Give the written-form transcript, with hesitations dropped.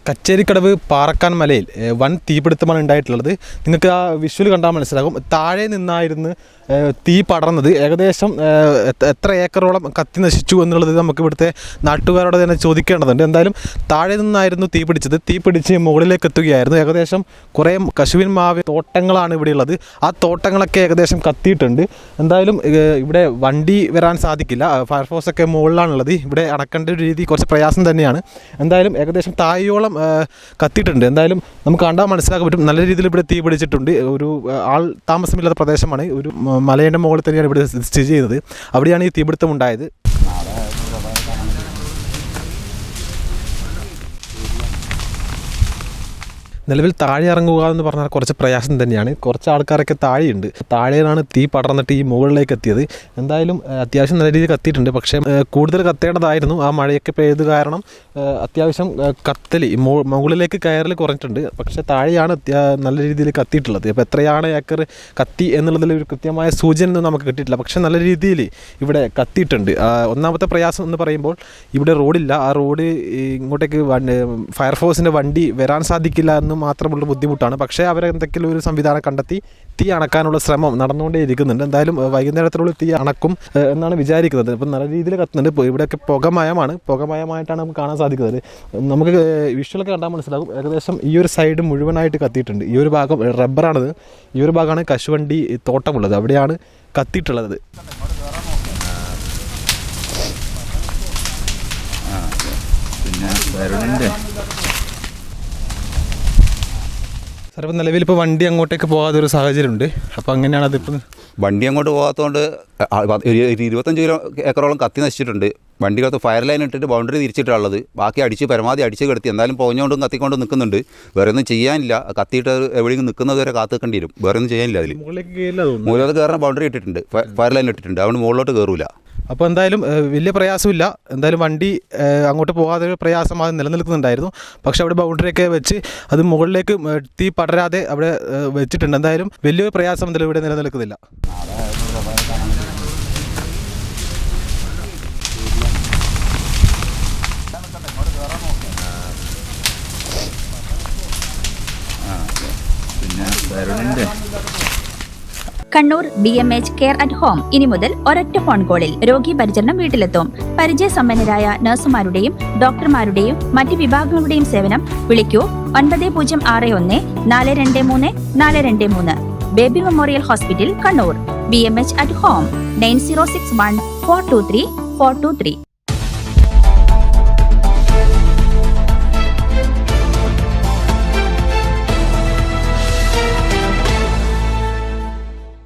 കച്ചേരിക്കടവ് പാറക്കാൻ മലയിൽ വൻ തീപിടുത്തമാണ് ഉണ്ടായിട്ടുള്ളത്. നിങ്ങൾക്ക് ആ വിഷ്വൽ കണ്ടാൽ മനസ്സിലാകും. താഴെ നിന്നായിരുന്നു തീ പടർന്നത്. ഏകദേശം എത്ര ഏക്കറോളം കത്തി നശിച്ചു എന്നുള്ളത് നമുക്ക് ഇവിടുത്തെ നാട്ടുകാരോട് തന്നെ ചോദിക്കേണ്ടതുണ്ട്. എന്തായാലും താഴെ നിന്നായിരുന്നു തീ പിടിച്ചത്. തീ പിടിച്ച് മുകളിലേക്ക് എത്തുകയായിരുന്നു. ഏകദേശം കുറേ കശുവിൻ മാവ് തോട്ടങ്ങളാണ് ഇവിടെയുള്ളത്. ആ തോട്ടങ്ങളൊക്കെ ഏകദേശം കത്തിയിട്ടുണ്ട്. എന്തായാലും ഇവിടെ വണ്ടി വരാൻ സാധിക്കില്ല. ഫയർഫോഴ്സൊക്കെ മുകളിലാണുള്ളത്. ഇവിടെ അടക്കേണ്ട ഒരു രീതി കുറച്ച് പ്രയാസം തന്നെയാണ്. എന്തായാലും ഏകദേശം താഴോളം കത്തിയിട്ടുണ്ട്. എന്തായാലും നമുക്ക് കണ്ടാൽ മനസ്സിലാക്കാൻ പറ്റും നല്ല രീതിയിൽ ഇവിടെ തീ പിടിച്ചിട്ടുണ്ട്. ഒരു ആൾ താമസമില്ലാത്ത പ്രദേശമാണ്. ഒരു മലയുടെ മുകളിൽ തന്നെയാണ് ഇവിടെ സ്ഥിതി ചെയ്യുന്നത്. അവിടെയാണ് ഈ തീപിടുത്തം ഉണ്ടായത്. നിലവിൽ താഴെ ഇറങ്ങുക എന്ന് പറഞ്ഞാൽ കുറച്ച് പ്രയാസം തന്നെയാണ്. കുറച്ച് ആൾക്കാരൊക്കെ താഴെയുണ്ട്. താഴെയാണ് തീ പടർന്നിട്ട് ഈ മുകളിലേക്ക് എത്തിയത്. എന്തായാലും അത്യാവശ്യം നല്ല രീതിയിൽ കത്തിയിട്ടുണ്ട്. പക്ഷേ കൂടുതൽ കത്തേണ്ടതായിരുന്നു. ആ മഴയൊക്കെ പെയ്ത് കാരണം അത്യാവശ്യം കത്തൽ മുകളിലേക്ക് കയറൽ കുറഞ്ഞിട്ടുണ്ട്. പക്ഷേ താഴെയാണ് നല്ല രീതിയിൽ കത്തിയിട്ടുള്ളത്. അപ്പോൾ എത്രയാണ് ഏക്കർ കത്തി എന്നുള്ളതിൽ ഒരു കൃത്യമായ സൂചന നമുക്ക് കിട്ടിയിട്ടില്ല. പക്ഷേ നല്ല രീതിയിൽ ഇവിടെ കത്തിയിട്ടുണ്ട്. ഒന്നാമത്തെ പ്രയാസം എന്ന് പറയുമ്പോൾ ഇവിടെ റോഡില്ല. ആ റോഡ് ഇങ്ങോട്ടേക്ക് ഫയർഫോഴ്സിൻ്റെ വണ്ടി വരാൻ സാധിക്കില്ല എന്ന് മാത്രമുള്ള ബുദ്ധിമുട്ടാണ്. പക്ഷേ അവരെന്തെങ്കിലും ഒരു സംവിധാനം കണ്ടെത്തി തീ അണക്കാനുള്ള ശ്രമം നടന്നുകൊണ്ടേയിരിക്കുന്നുണ്ട്. എന്തായാലും വൈകുന്നേരത്തിലുള്ള തീ അണക്കും എന്നാണ് വിചാരിക്കുന്നത്. ഇപ്പം നല്ല രീതിയിൽ കത്തുന്നുണ്ട്. ഇപ്പോൾ ഇവിടെയൊക്കെ പുകമയമായിട്ടാണ് നമുക്ക് കാണാൻ സാധിക്കുന്നത്. നമുക്ക് വിഷ്വലൊക്കെ കണ്ടാൽ മനസ്സിലാകും. ഏകദേശം ഈ ഒരു സൈഡ് മുഴുവനായിട്ട് കത്തിയിട്ടുണ്ട്. ഈ ഒരു ഭാഗം റബ്ബറാണത്. ഈ ഒരു ഭാഗമാണ് കശുവണ്ടി തോട്ടമുള്ളത്. അവിടെയാണ് കത്തിയിട്ടുള്ളത്. സാർ, ഇപ്പം നിലവിൽ ഇപ്പോൾ വണ്ടി അങ്ങോട്ടേക്ക് പോകാത്തൊരു സാഹചര്യമുണ്ട്. അപ്പോൾ അങ്ങനെയാണ് അതിപ്പോൾ വണ്ടി അങ്ങോട്ട് പോകാത്തതുകൊണ്ട് 25 ഏക്കറോളം കത്തി നശിച്ചിട്ടുണ്ട്. വണ്ടിക്കകത്ത് ഫയർ ലൈൻ ഇട്ടിട്ട് ബൗണ്ടറി തിരിച്ചിട്ടുള്ളത്. ബാക്കി പരമാവധി അടിച്ച് കിടത്തി. എന്തായാലും പോഞ്ഞുകൊണ്ടും കത്തിക്കൊണ്ടും നിൽക്കുന്നുണ്ട്. വേറെ ഒന്നും ചെയ്യാനില്ല. കത്തിയിട്ട് എവിടെയെങ്കിലും നിൽക്കുന്നത് വരെ കാത്തു നിൽക്കേണ്ടി വരും. വേറെ ഒന്നും ചെയ്യാനില്ല. അതിൽ മുകളിലോട്ട് കയറാൻ ബൗണ്ടറി ഇട്ടിട്ടുണ്ട്, ഫയർ ലൈൻ ഇട്ടിട്ടുണ്ട്. അതുകൊണ്ട് മുകളിലോട്ട് കയറൂല. അപ്പോൾ എന്തായാലും വലിയ പ്രയാസമില്ല. എന്തായാലും വണ്ടി അങ്ങോട്ട് പോകാതെ പ്രയാസം അത് നിലനിൽക്കുന്നുണ്ടായിരുന്നു. പക്ഷേ അവിടെ ബൗണ്ടറിയൊക്കെ വെച്ച് അത് മുകളിലേക്ക് തീ പടരാതെ അവിടെ വെച്ചിട്ടുണ്ട്. എന്തായാലും വലിയൊരു പ്രയാസം എന്തായാലും ഇവിടെ നിലനിൽക്കുന്നില്ല. Kannur BMH care at home ഇനി മുതൽ ഒരൊറ്റ ഫോൺ കോളിൽ രോഗി പരിചരണം വീട്ടിലെത്തും. പരിചയസമ്പന്നരായ നഴ്സുമാരുടെയും ഡോക്ടർമാരുടെയും മറ്റ് വിഭാഗങ്ങളുടെയും സേവനം വിളിക്കൂ 9061 423 423. Baby memorial hospital, Kannur. BMH at home 9061 423 423.